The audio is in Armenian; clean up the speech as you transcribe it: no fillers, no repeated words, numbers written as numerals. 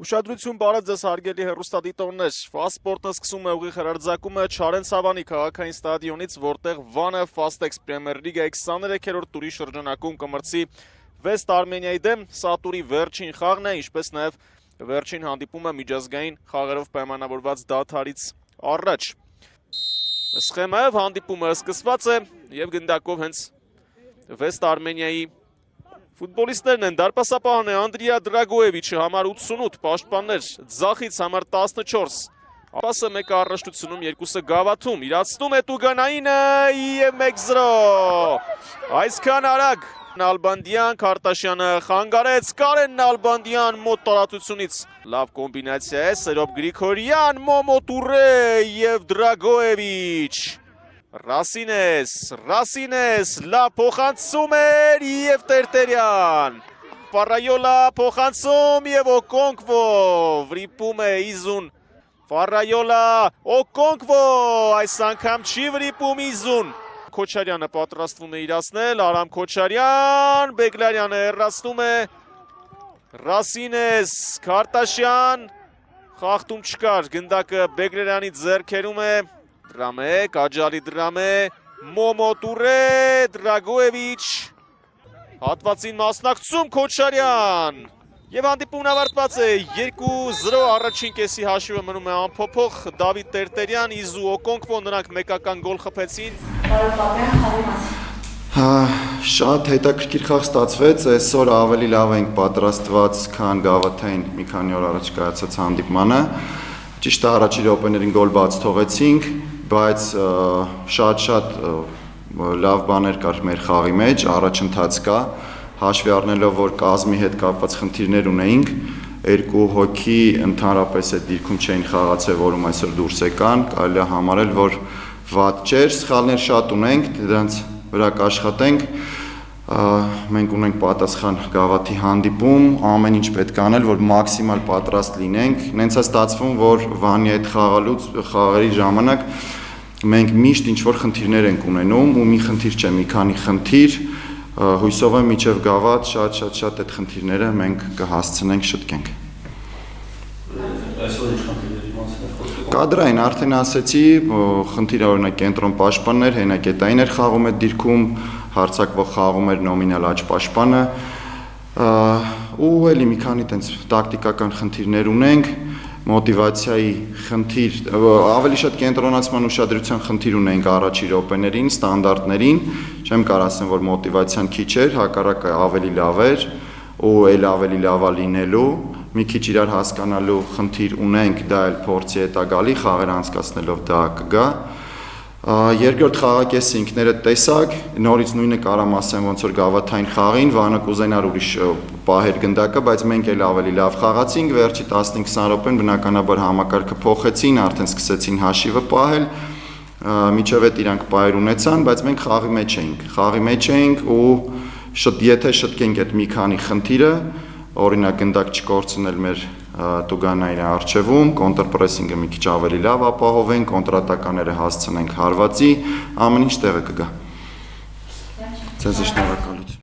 Ուշադրություն բարև ձեզ հարգելի հեռուստադիտողներ, Ֆասպորտը սկսում է ուղիղ հրարձակումը Չարենց Հավանի քաղաքային ստադիոնից, որտեղ Վանը Ֆաստեքս Պրեմիեր լիգայի 23-րդ տուրի շրջանակում կմրցի Վեստ Արմենիայի դեմ, սա տուրի վերջին խաղն է, ինչպես նաև վերջին հանդիպումը միջազգային խաղերով պայմանավորված դադարից առաջ։ Սխեմայով հանդիպումը սկսված է եւ գնդակով հենց Վեստ Արմենիայի ֆուտբոլիստներն են, դարպասապահն է Անդրիա Դրագոևիչը, համար 88, պաշտպաններ ձախից համար 14, պասը մեկը առաջնությունում, երկուսը գավաթում, իրացնում է Տուգանայինը և 1-0, այսքան արագ Նալբանդյան, Քարտաշյանը խանգարեց, Կարեն Նալբանդյան մոտ տարածությունից, լավ կոմբինացիա է, Սերոբ Գրիգորյան, Մոմո Տուրե և Դրագոևիչ, Ռասինես, լավ փոխանցում էր և Տերտերյան, Ֆարայոլա փոխանցում և Օկոնկվո, վրիպում է իզուն, Ֆարայոլա, Օկոնկվո, այս անգամ չի վրիպում իզուն, Քոչարյանը պատրաստվում է իրացնել, Արամ Քոչարյան, Բեգլարյանը հեռացնում է, Ռասինես, Քարտաշյան, խախտում չկար, գնդակը Բեգլարյանի ձեռքերում է, դրամ է, Կաջալի դրամ է, Մոմո Տուրե, Դրագոևիչ, հատվածին մասնակցում Քոչարյան, և հանդիպումն ավարտված է 2-0, առաջին կեսի հաշիվը մնում է անփոփոխ, Դավիթ Տերտերյան, Իզու Օկոնկվո, նրանք մեկական գոլ խփեցին։ Շատ հետաքրքիր խաղ ստացվեց, այսօր ավելի լավ ենք պատրաստված, քան գավաթային մի քանի օր առաջ կայացած հանդիպմանը։ Ճիշտ է, առաջին րոպեներին գոլ բաց թողեցինք, բայց շատ լավ բաներ կար մեր խաղի մեջ, առաջընթաց կա, հաշվի առնելով, որ կազմի հետ կապված խնդիրներ ունեինք, երկու հոգի ընդհանրապես այդ դիրքում չէին խաղացել, որում այսօր դուրս եկան, կարելի է համարել, որ վատ չէր, սխալներ շատ ունենք, դրանց վրա կաշխատենք, մենք ունենք պատասխան գավաթի հանդիպում, ամեն ինչ պետք է անել, որ մաքսիմալ պատրաստ լինենք, նենց է ստացվում, որ Վանի հետ խաղերի ժամանակ մենք միշտ ինչ-որ խնդիրներ ենք ունենում ու մի խնդիր չէ, մի քանի խնդիր, հույսով եմ մինչև գավաթ շատ այդ խնդիրները մենք կհասցնենք շտկենք։ Կադրային արդեն ասեցի, խնդիրը օրինակ կենտրոն պաշտպաններ, հենակետային էր խաղում այդ դիրքում, հարձակվող խաղում էր նոմինալ աջ պաշտպանը, ու էլի մի քանի տենց տակտիկական խնդիրներ ունենք, մոտիվացիայի խնդիր, ավելի շատ կենտրոնացման ուշադրության խնդիր ունենք առաջի րոպեներին, ստանդարտներին, չեմ կարող ասեմ, որ մոտիվացիան քիչ էր, հակառակը ավելի լավ էր ու էլ ավելի լավ է լինելու, մի քիչ իրար հասկանալու խնդիր ունենք, դա էլ փորձի հետ է գալի, խաղեր անցկացնելով դա կգա։ Երկրորդ խաղակեսը ինքներդ տեսակ, նորից նույնը կարամ ասեմ ոնց որ գավաթային խաղին, Վանը կուզենար ուրիշ պահեր գնդակը, բայց մենք էլ ավելի լավ խաղացինք, վերջի 15-20 րոպեն բնականաբար համակարգը փոխեցին, արդեն սկսեցին հաշիվը պահել, միջև այդ իրանք պահեր ունեցան, բայց մենք խաղի մեջ էինք ու եթե շտկենք այդ մի քանի խնդիրը, օրինակ գնդակ չկորցնել մեր Տուգանայի առջևում, կոնտրպրեսինգը մի քիչ ավելի լավ ապահովենք, կոնտրատականները հասցնենք հարվածի, ամեն ինչ տեղը կգա։ Ձեզ շնորհակալություն։